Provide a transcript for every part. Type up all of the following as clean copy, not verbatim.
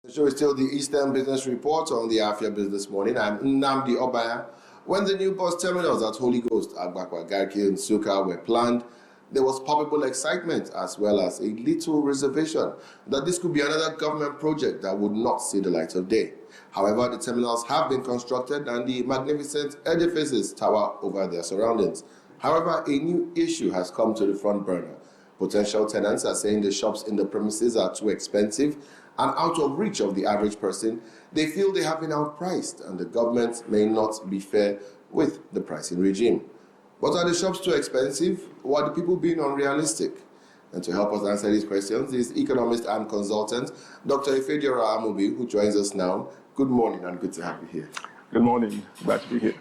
The show is still the Eastern Business Report on the Afia Business Morning. I'm Nnamdi Obaya. When the new bus terminals at Holy Ghost, Abakpa, Garki, and Nsukka were planned, there was palpable excitement as well as a little reservation that this could be another government project that would not see the light of day. However, the terminals have been constructed and the magnificent edifices tower over their surroundings. However, a new issue has come to the front burner. Potential tenants are saying the shops in the premises are too expensive and out of reach of the average person. They feel they have been outpriced and the government may not be fair with the pricing regime. But are the shops too expensive or are the people being unrealistic? And to help us answer these questions is economist and consultant Dr. Ifediora Amobi, who joins us now. Good morning and good to have you here. Good morning, glad to be here.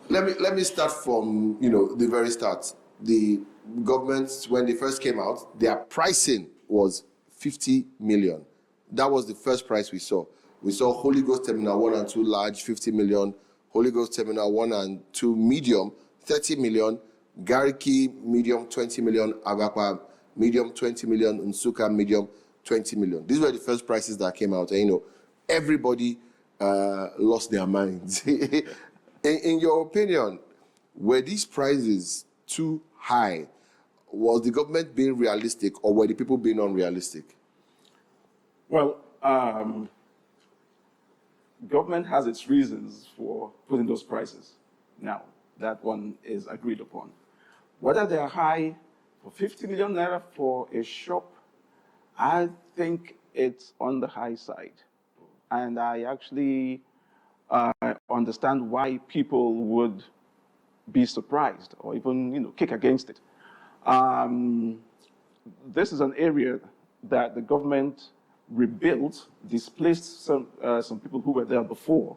Let me start from the very start. The government, when they first came out, their pricing was 50 million. That was the first price we saw. We saw Holy Ghost Terminal 1 and 2 large, 50 million. Holy Ghost Terminal 1 and 2 medium, 30 million. Garki medium, 20 million. Abakpa medium, 20 million. Nsukka medium, 20 million. These were the first prices that came out. And everybody lost their minds. In your opinion, were these prices too high? Was the government being realistic or were the people being unrealistic? Well, government has its reasons for putting those prices. Now, that one is agreed upon. Whether they are high for 50 million naira for a shop, I think it's on the high side. And I actually understand why people would be surprised or even kick against it. This is an area that the government rebuilt, displaced some people who were there before.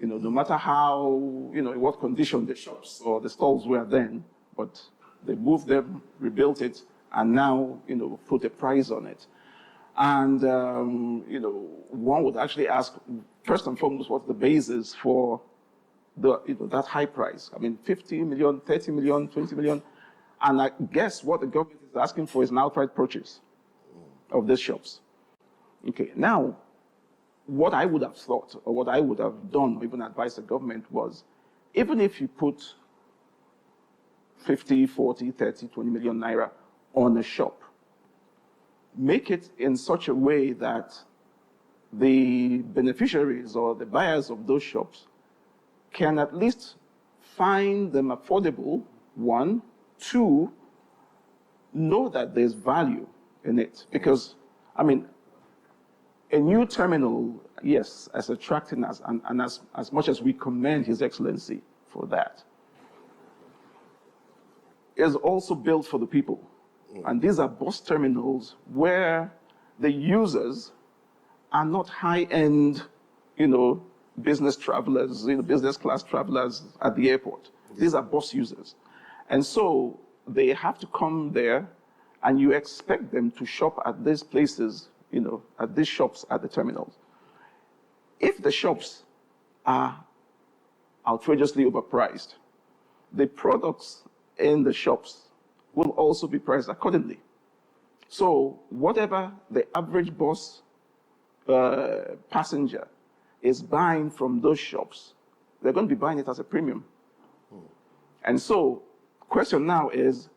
No matter how, in what condition the shops or the stalls were then, but they moved them, rebuilt it, and now, put a price on it. And, one would actually ask, first and foremost, what's the basis for that high price? I mean, 50 million, 30 million, 20 million. And I guess what the government is asking for is an outright purchase of these shops. Okay, now, what I would have thought, or what I would have done, or even advised the government was, even if you put 50, 40, 30, 20 million naira on a shop, make it in such a way that the beneficiaries or the buyers of those shops can at least find them affordable, one. Two, know that there's value in it. Because, I mean, a new terminal, yes, as attracting us, and as much as we commend His Excellency for that, is also built for the people. And these are bus terminals where the users are not high-end, business travelers, business class travelers at the airport. These are bus users. And so they have to come there and you expect them to shop at these places, at these shops at the terminals. If the shops are outrageously overpriced, the products in the shops will also be priced accordingly. So whatever the average bus passenger is buying from those shops, they're going to be buying it as a premium. And so question now is,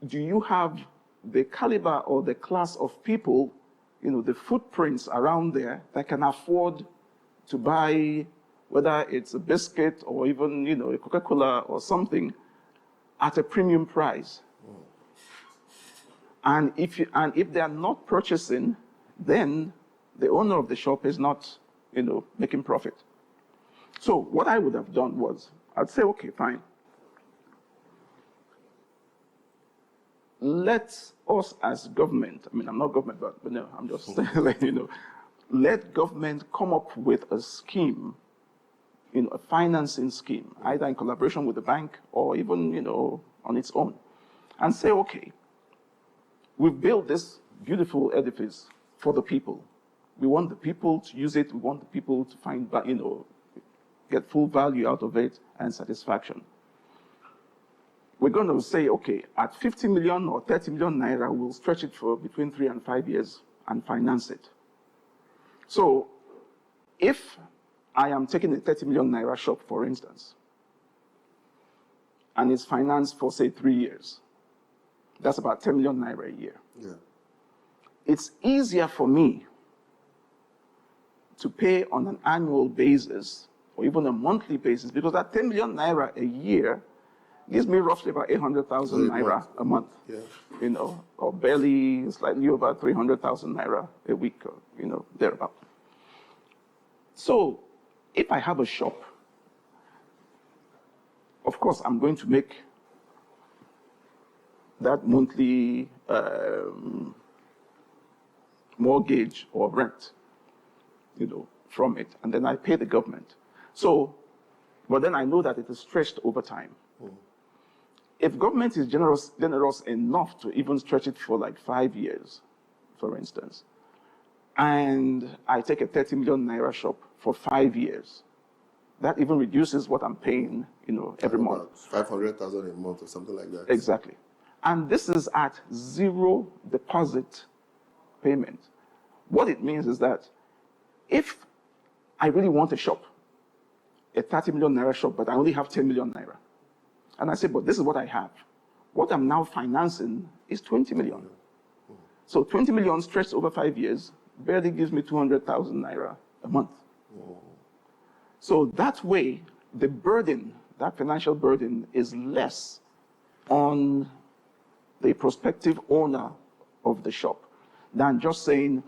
do you have the caliber or the class of people, the footprints around there that can afford to buy, whether it's a biscuit or even, a Coca-Cola or something, at a premium price? And if they are not purchasing, then the owner of the shop is not, making profit. So what I would have done was, I'd say, okay, fine. Let us as government, I mean, I'm not government, but no, I'm just letting let government come up with a scheme, a financing scheme, either in collaboration with the bank or even, on its own, and say, okay, we've built this beautiful edifice for the people. We want the people to use it. We want the people to find, get full value out of it and satisfaction. We're going to say, okay, at 50 million or 30 million naira, we'll stretch it for between 3 and 5 years and finance it. So if I am taking a 30 million naira shop, for instance, and it's financed for, say, 3 years, that's about 10 million naira a year. Yeah. It's easier for me to pay on an annual basis or even a monthly basis, because that 10 million naira a year gives me roughly about 800,000 naira a month. Yeah. You know, or barely slightly over 300,000 naira a week, or, you know, thereabout. So if I have a shop, of course, I'm going to make that monthly mortgage or rent, you know, from it, and then I pay the government. So, but then I know that it is stretched over time. If government is generous enough to even stretch it for like 5 years, for instance, and I take a 30 million naira shop for 5 years, that even reduces what I'm paying, you know, every month. 500,000 a month or something like that. Exactly. And this is at zero deposit payment. What it means is that if I really want a shop, a 30 million naira shop, but I only have 10 million naira, and I say, but this is what I have. What I'm now financing is 20 million. So 20 million stretched over 5 years barely gives me 200,000 naira a month. So that way, the burden, that financial burden, is less on the prospective owner of the shop than just saying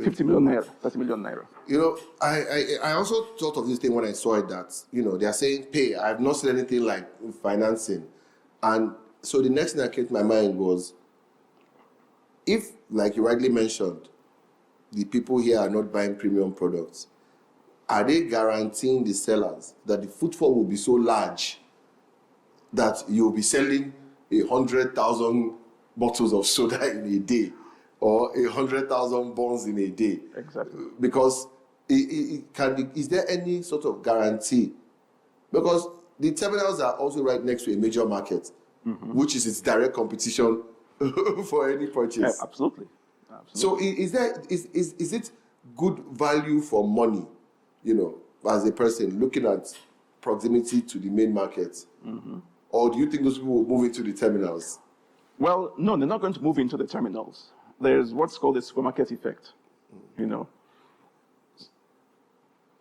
50 million naira, 30 million naira. You know, I also thought of this thing when I saw it, that, you know, they are saying pay. I have not seen anything like financing. And so the next thing that came to my mind was, if, like you rightly mentioned, the people here are not buying premium products, are they guaranteeing the sellers that the footfall will be so large that you'll be selling 100,000 bottles of soda in a day, or 100,000 bonds in a day? Exactly. Because is there any sort of guarantee? Because the terminals are also right next to a major market, which is its direct competition for any purchase. Yeah, absolutely. So is it good value for money, you know, as a person looking at proximity to the main market? Or do you think those people will move into the terminals? Well, no, they're not going to move into the terminals. There's what's called the supermarket effect. You know,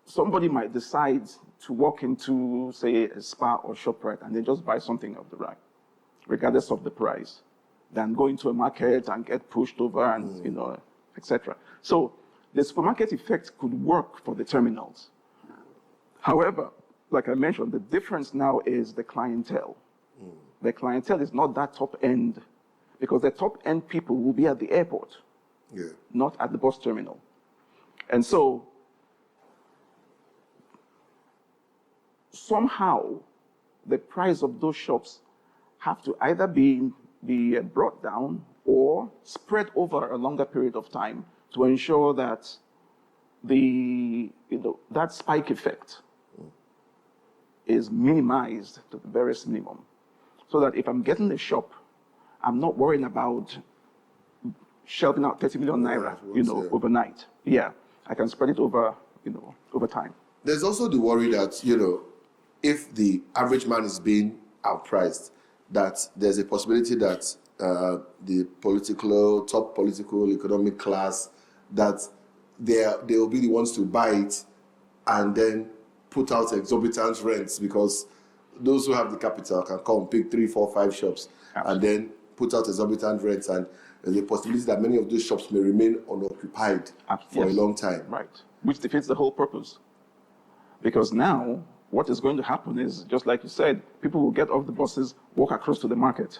somebody might decide to walk into, say, a Spar or ShopRite and they just buy something off the rack, regardless of the price, than go into a market and get pushed over and, you know, etc. So the supermarket effect could work for the terminals. However, like I mentioned, the difference now is the clientele. The clientele is not that top end, because the top end people will be at the airport, not at the bus terminal. And so somehow the price of those shops have to either be brought down or spread over a longer period of time to ensure that that spike effect is minimized to the barest minimum. So that if I'm getting a shop, I'm not worrying about shelving out 30 million naira, overnight. Yeah, I can spread it over, over time. There's also the worry that, if the average man is being outpriced, that there's a possibility that the top political, economic class, that they will be the ones to buy it and then put out exorbitant rents, because those who have the capital can come pick 3, 4, 5 shops. Absolutely. And then put out exorbitant rents, and there's a possibility that many of those shops may remain unoccupied for a long time. Right, which defeats the whole purpose. Because now, what is going to happen is, just like you said, people will get off the buses, walk across to the market,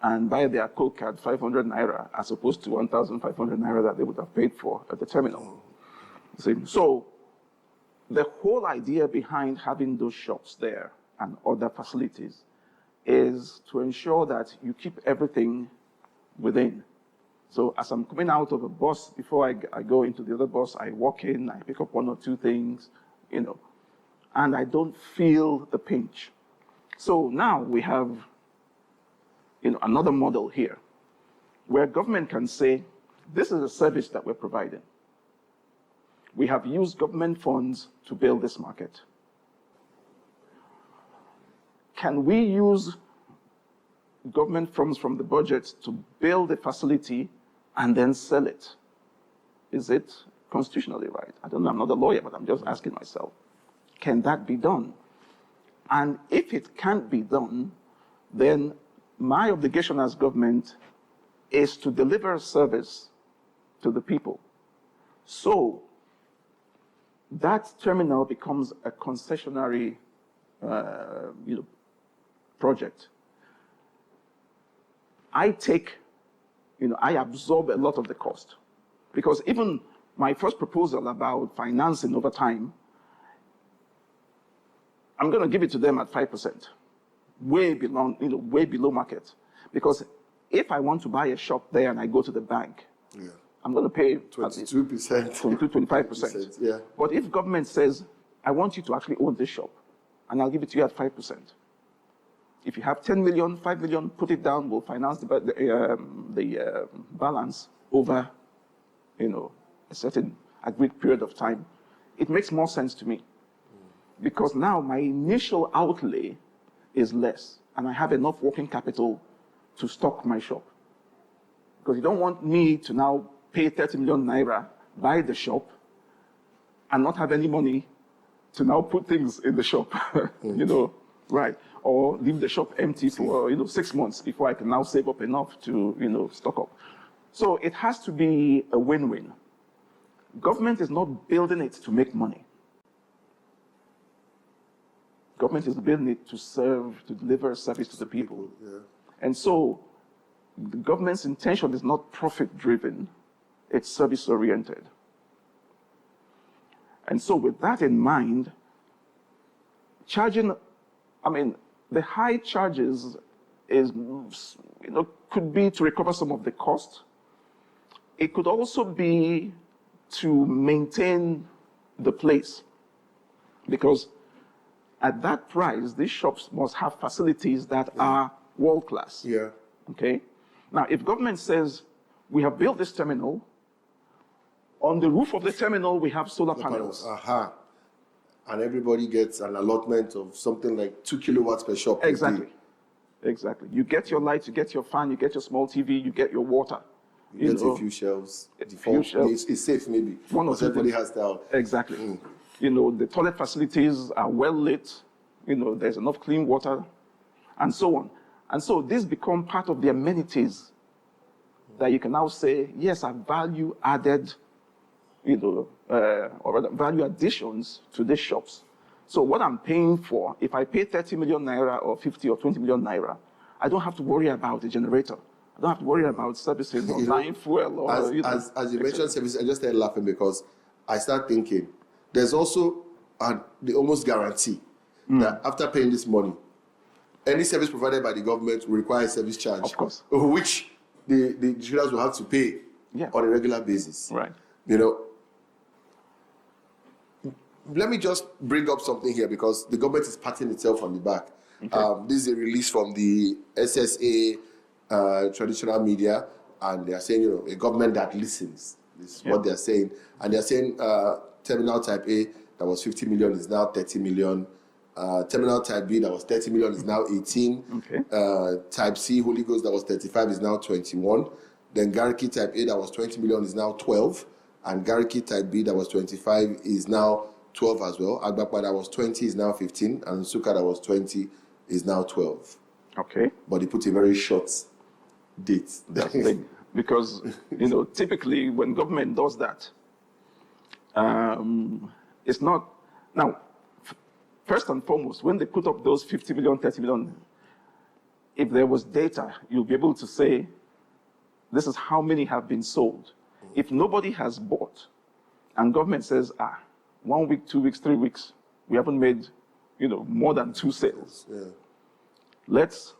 and buy their Coke at 500 naira, as opposed to 1,500 naira that they would have paid for at the terminal. See? So, the whole idea behind having those shops there and other facilities is to ensure that you keep everything within. So as I'm coming out of a bus, before I go into the other bus, I walk in, I pick up 1 or 2 things, and I don't feel the pinch. So now we have, another model here, where government can say, this is a service that we're providing. We have used government funds to build this market. Can we use government funds from the budget to build a facility and then sell it? Is it constitutionally right? I don't know, I'm not a lawyer, but I'm just asking myself, can that be done? And if it can't be done, then my obligation as government is to deliver a service to the people. So that terminal becomes a concessionary project. I absorb a lot of the cost. Because even my first proposal about financing over time, I'm going to give it to them at 5%, way below market. Because if I want to buy a shop there and I go to the bank, I'm going to pay 22%, 25%. Yeah. But if government says, I want you to actually own this shop, and I'll give it to you at 5%. If you have 10 million, 5 million, put it down, we'll finance the balance over, a certain agreed period of time. It makes more sense to me. Because now my initial outlay is less, and I have enough working capital to stock my shop. Because you don't want me to now pay 30 million naira, buy the shop, and not have any money to now put things in the shop, right? Or leave the shop empty for 6 months before I can now save up enough to stock up. So it has to be a win-win. Government is not building it to make money. Government is building it to deliver service to the people. And so the government's intention is not profit-driven, it's service-oriented. And so with that in mind, the high charges could be to recover some of the cost. It could also be to maintain the place, because at that price, these shops must have facilities that are world-class. Okay? Now, if government says, we have built this terminal, on the roof of the terminal, we have solar panels. And everybody gets an allotment of something like 2 kilowatts per shop. Exactly. You get your lights, you get your fan, you get your small TV, you get your water. You get a few shelves. It's safe, maybe. Because everybody has that. Exactly. The toilet facilities are well lit. There's enough clean water, and so on. And so this become part of the amenities that you can now say, yes, are value added, or rather value additions to these shops. So what I'm paying for, if I pay 30 million naira or 50 or 20 million naira, I don't have to worry about the generator. I don't have to worry about services or buying fuel. Or, as you mentioned services, I just started laughing because I start thinking, there's also the almost guarantee that after paying this money, any service provided by the government will require a service charge. Of course. Which the distributors will have to pay on a regular basis. Right. Let me just bring up something here because the government is patting itself on the back. Okay. This is a release from the SSA traditional media, and they are saying, a government that listens. This is what they are saying. And they are saying terminal type A that was 50 million is now 30 million. Terminal type B that was 30 million is now 18. Okay. Type C, Holy Ghost, that was 35 is now 21. Then Garki type A that was 20 million is now 12. And Garki type B that was 25 is now 12 as well. Abakpa that was 20 is now 15. And Nsukka that was 20 is now 12. Okay. But they put a very short date. Because, typically when government does that, it's not... Now, first and foremost, when they put up those 50 million, 30 million, if there was data, you'll be able to say, this is how many have been sold. If nobody has bought, and government says, 1 week, 2 weeks, 3 weeks, we haven't made, more than 2 sales. Yeah. Let's,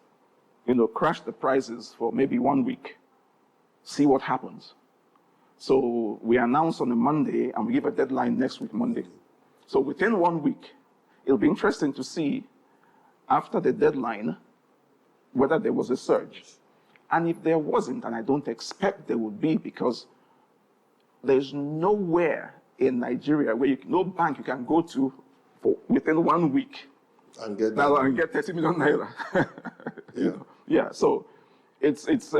crash the prices for maybe 1 week, see what happens. So we announce on a Monday, and we give a deadline next week, Monday. So within 1 week, it'll be interesting to see, after the deadline, whether there was a surge. And if there wasn't, and I don't expect there would be, because there's nowhere in Nigeria where no bank you can go to for within 1 week And get now that. and get 30 million naira. Yeah. Yeah. So it's it's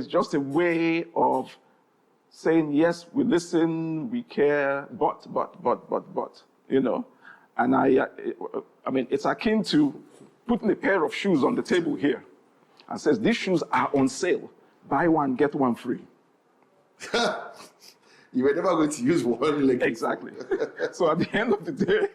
just a way of saying, yes, we listen, we care, but, and I mean, it's akin to putting a pair of shoes on the table here and says, these shoes are on sale. Buy one, get one free. You were never going to use one leg. Exactly. So at the end of the day,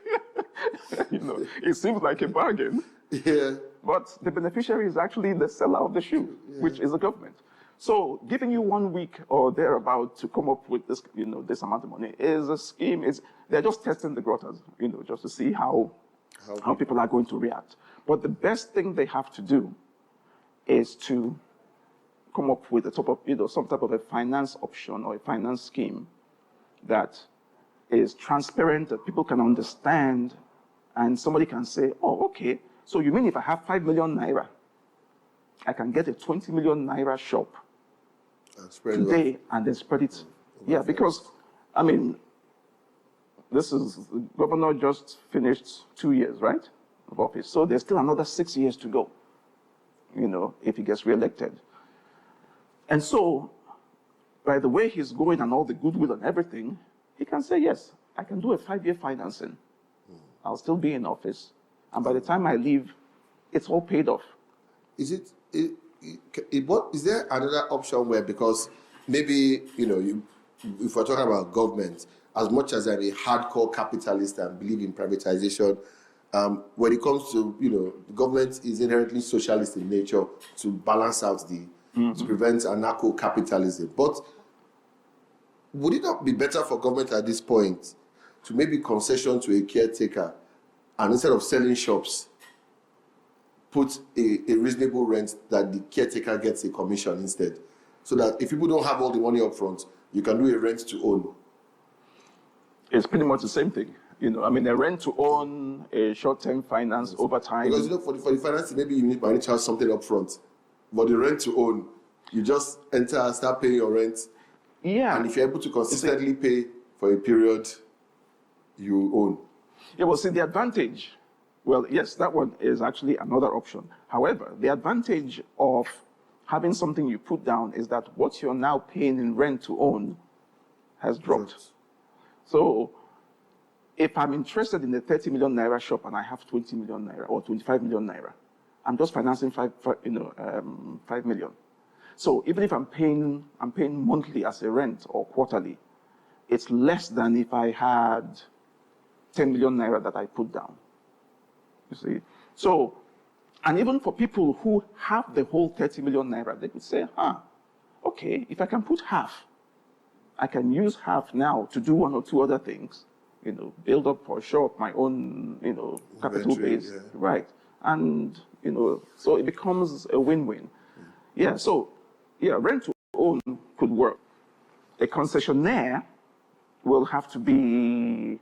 it seems like a bargain. Yeah. But the beneficiary is actually the seller of the shoe, which is the government. So giving you 1 week or thereabout to come up with this, this amount of money is a scheme. They're just testing the waters, just to see how people are going to react. But the best thing they have to do is to come up with some type of a finance option or a finance scheme that is transparent, that people can understand, and somebody can say, oh, okay, so you mean if I have 5 million naira, I can get a 20 million naira shop today and then spread it. Yeah, because, I mean, the governor just finished 2 years, right, of office. So there's still another 6 years to go, if he gets reelected. And so, by the way he's going and all the goodwill and everything, he can say, yes, I can do a 5-year financing. I'll still be in office. And by the time I leave, it's all paid off. Is there another option where, because maybe, if we're talking about government, as much as I'm a hardcore capitalist and believe in privatization, when it comes to, the government is inherently socialist in nature to balance out to prevent anarcho-capitalism. But would it not be better for government at this point to maybe concession to a caretaker and instead of selling shops, put a reasonable rent that the caretaker gets a commission instead? So that if people don't have all the money up front, you can do a rent to own. It's pretty much the same thing. A rent to own, a short-term finance over time. Because, for the financing, maybe you might need to have something up front. But the rent to own, you just enter and start paying your rent. Yeah. And if you're able to consistently pay for a period, you own. Yeah, well, see, the advantage, well, yes, that one is actually another option. However, the advantage of having something you put down is that what you're now paying in rent to own has dropped. So if I'm interested in a 30 million naira shop and I have 20 million naira or 25 million naira, I'm just financing 5 million. So even if I'm paying monthly as a rent or quarterly, it's less than if I had 10 million naira that I put down. You see? So, and even for people who have the whole 30 million naira, they could say, okay, if I can put half, I can use half now to do 1 or 2 other things, build up or show up my own, capital base, right? And, so it becomes a win-win. Yeah, so, rent to own could work. A concessionaire will have to be,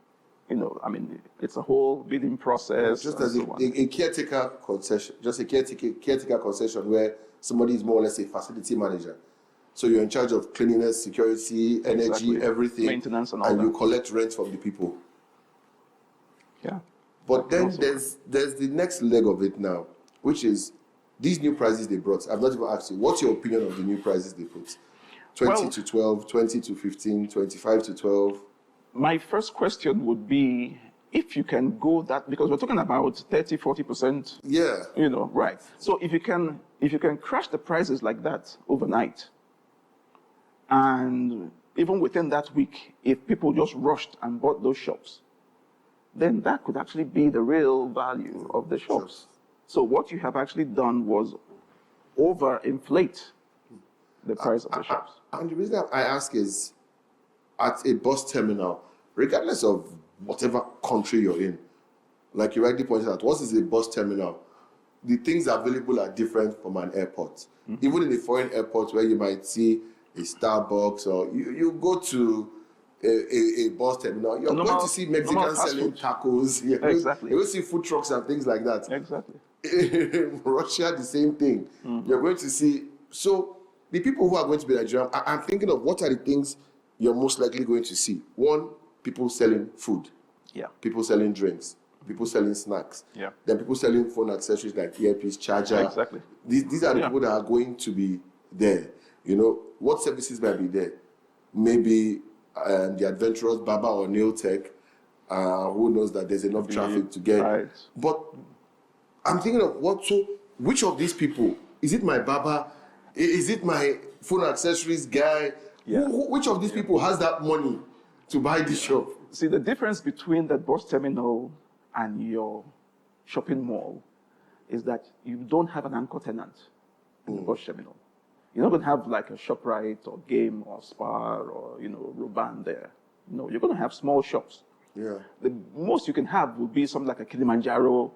it's a whole bidding process. Just as a caretaker concession, just a caretaker concession where somebody is more or less a facility manager. So you're in charge of cleanliness, security, energy, everything. Maintenance and all and that. you collect rent from the people. Yeah. But then there's the next leg of it now, which is these new prices they brought. I've not even asked you, what's your opinion of the new prices they put? 20 to 12, 20 to 15, 25 to 12. My first question would be, if you can go that, because we're talking about 30, 40%. Yeah. Right. So if you can crash the prices like that overnight, and even within that week, if people just rushed and bought those shops, then that could actually be the real value of the shops. So what you have actually done was overinflate the price of the shops. And the reason I ask is, at a bus terminal, regardless of whatever country you're in, like you rightly pointed out, what is a bus terminal? The things available are different from an airport. Mm-hmm. Even in a foreign airport where you might see a Starbucks, or you go to a bus terminal, you're going to see Mexicans selling tacos. Exactly. You will see food trucks and things like that. Exactly. In Russia, the same thing. Mm-hmm. You're going to see. So the people who are going to be Nigerian, I'm thinking of what are the things you're most likely going to see. One, people selling food. Yeah. People selling drinks. People selling snacks. Yeah. Then people selling phone accessories like earpiece, charger. Yeah, exactly. These are the people that are going to be there. You know, what services might be there? Maybe the adventurous barber or nail tech, who knows that there's enough traffic to get. Right. But I'm thinking of which of these people? Is it my barber? Is it my phone accessories guy? Yeah. Which of these people has that money to buy this shop? See, the difference between the bus terminal and your shopping mall is that you don't have an anchor tenant in the bus terminal. You're not going to have like a ShopRite or Game or Spar or, Ruban there. No, you're going to have small shops. Yeah. The most you can have will be something like a Kilimanjaro,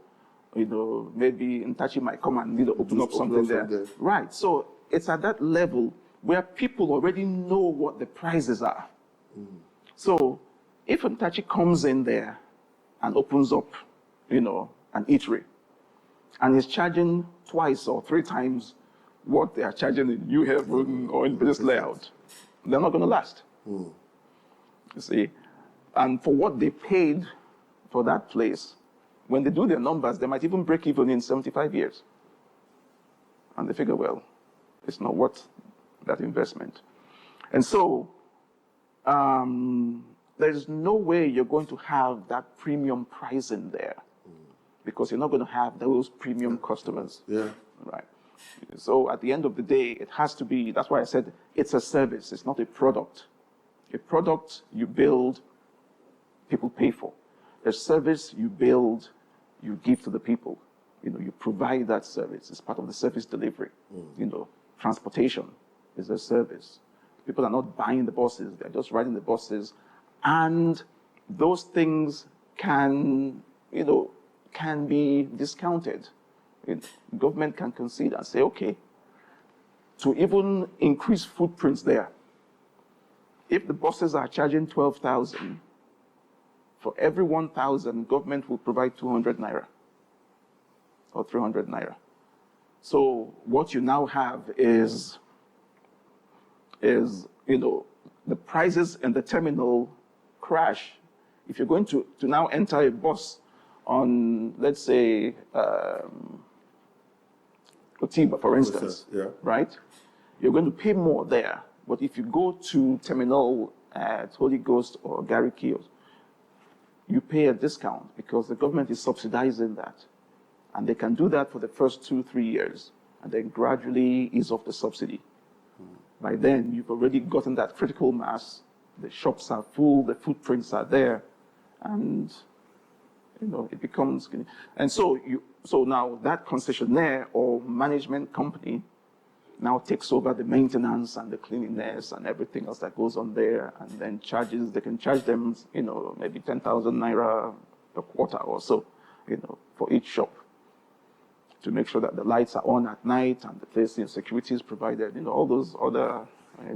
maybe Ntachi might come and open up something there. Right. So it's at that level where people already know what the prices are. So if Ntachi comes in there and opens up, an eatery, and is charging twice or three times what they are charging in New Haven or in Business Layout, they're not going to last. You see? And for what they paid for that place, when they do their numbers, they might even break even in 75 years. And they figure, well, it's not worth that investment. And so, there's no way you're going to have that premium pricing there because you're not going to have those premium customers. Yeah. Right. So at the end of the day, it has to be, that's why I said it's a service, it's not a product. A product you build, people pay for. A service you build, you give to the people. You provide that service. It's part of the service delivery. Transportation is a service. People are not buying the buses, they're just riding the buses. And those things can be discounted. Government can consider and say, okay, to even increase footprints there, if the buses are charging 12,000, for every 1,000, government will provide 200 naira or 300 naira. So what you now have is the prices in the terminal crash. If you're going to now enter a bus on, let's say, Otiba, for instance, right? You're going to pay more there. But if you go to terminal at Holy Ghost or Garki, you pay a discount because the government is subsidizing that. And they can do that for the first 2-3 years and then gradually ease off the subsidy. By then, you've already gotten that critical mass. The shops are full, the footprints are there, and it becomes. And so now that concessionaire or management company now takes over the maintenance and the cleanliness and everything else that goes on there, and then they can charge them, maybe 10,000 naira a quarter or so, for each shop, to make sure that the lights are on at night and the place security is provided, all those other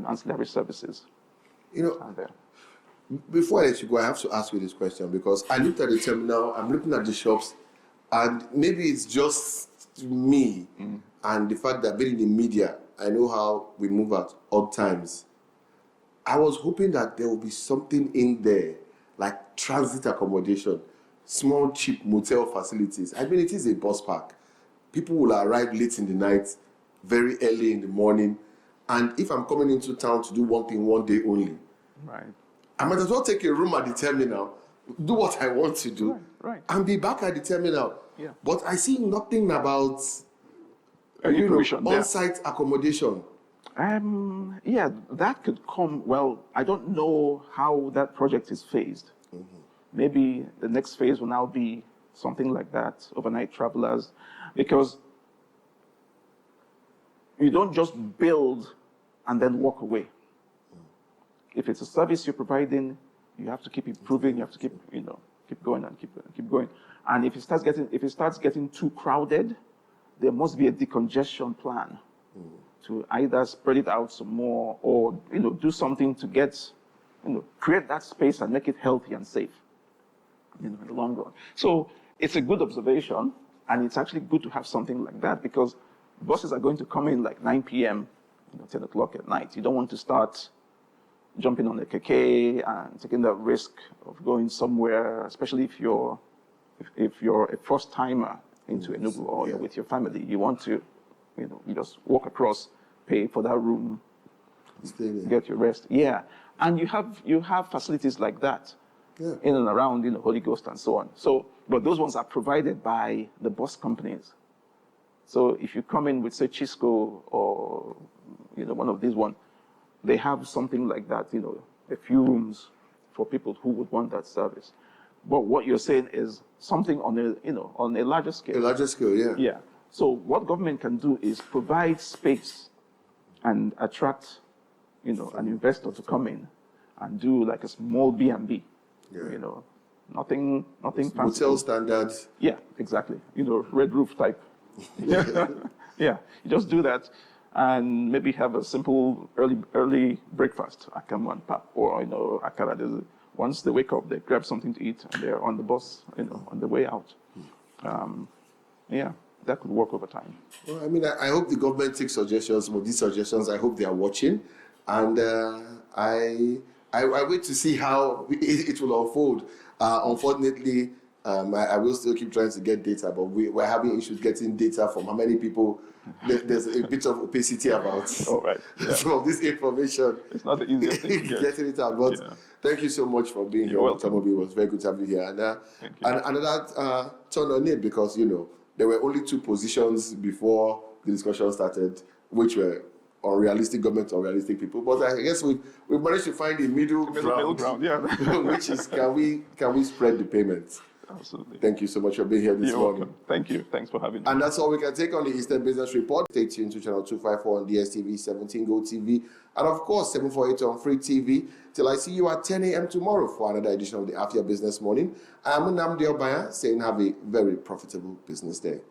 ancillary services are there. Before I let you go, I have to ask you this question because I looked at the terminal, I'm looking at the shops, and maybe it's just me and the fact that being in the media, I know how we move at odd times. I was hoping that there will be something in there, like transit accommodation, small, cheap motel facilities. I mean, it is a bus park. People will arrive late in the night, very early in the morning. And if I'm coming into town to do one thing one day only, right, I might as well take a room at the terminal, do what I want to do, right. and be back at the terminal. Yeah. But I see nothing about on-site accommodation. Yeah, that could come. Well, I don't know how that project is phased. Maybe the next phase will now be something like that, overnight travelers, because you don't just build and then walk away. If it's a service you're providing, you have to keep improving. You have to keep going and keep going. And if it starts getting too crowded, there must be a decongestion plan to either spread it out some more or do something to create that space and make it healthy and safe in the long run. So it's a good observation, and it's actually good to have something like that because buses are going to come in like 9 p.m., 10 o'clock at night. You don't want to start jumping on a keke and taking that risk of going somewhere, especially if you're a first timer into Enugu or you're with your family. You want to, you just walk across, pay for that room, get your rest. Yeah, and you have facilities like that in and around, Holy Ghost and so on. So, but those ones are provided by the bus companies. So if you come in with, say, Chisco or one of these ones, they have something like that, a few rooms for people who would want that service. But what you're saying is something on a larger scale. A larger scale, yeah. Yeah. So what government can do is provide space and attract, an investor to come in and do like a small B&B. Yeah. Nothing fancy. Hotel standards. Yeah, exactly. Red roof type. Yeah, you just do that, and maybe have a simple early breakfast, akamu pap, or akara. Once they wake up, they grab something to eat, and they're on the bus, on the way out. Yeah, that could work over time. Well, I mean, I hope the government takes suggestions. Some of these suggestions, I hope they are watching, and I wait to see how it will unfold. Unfortunately, I will still keep trying to get data, but we're having issues getting data from how many people. There's a bit of opacity about some of this information. It's not the easiest thing to get. Getting it out. But thank you so much for being here. Amobi. It was very good to have you here. And another turn on it, because there were only two positions before the discussion started, which were unrealistic government, unrealistic people. But I guess we've managed to find a middle ground, which is can we spread the payments? Absolutely. Thank you so much for being here this morning. Welcome. Thank you. Thanks for having me. And that's all we can take on the Eastern Business Report. Stay tuned to channel 254 on DSTV, 17 Go TV, and of course 748 on Free TV. Till I see you at 10 a.m. tomorrow for another edition of the Afia Business Morning. I'm Nnamdi Obaya saying have a very profitable business day.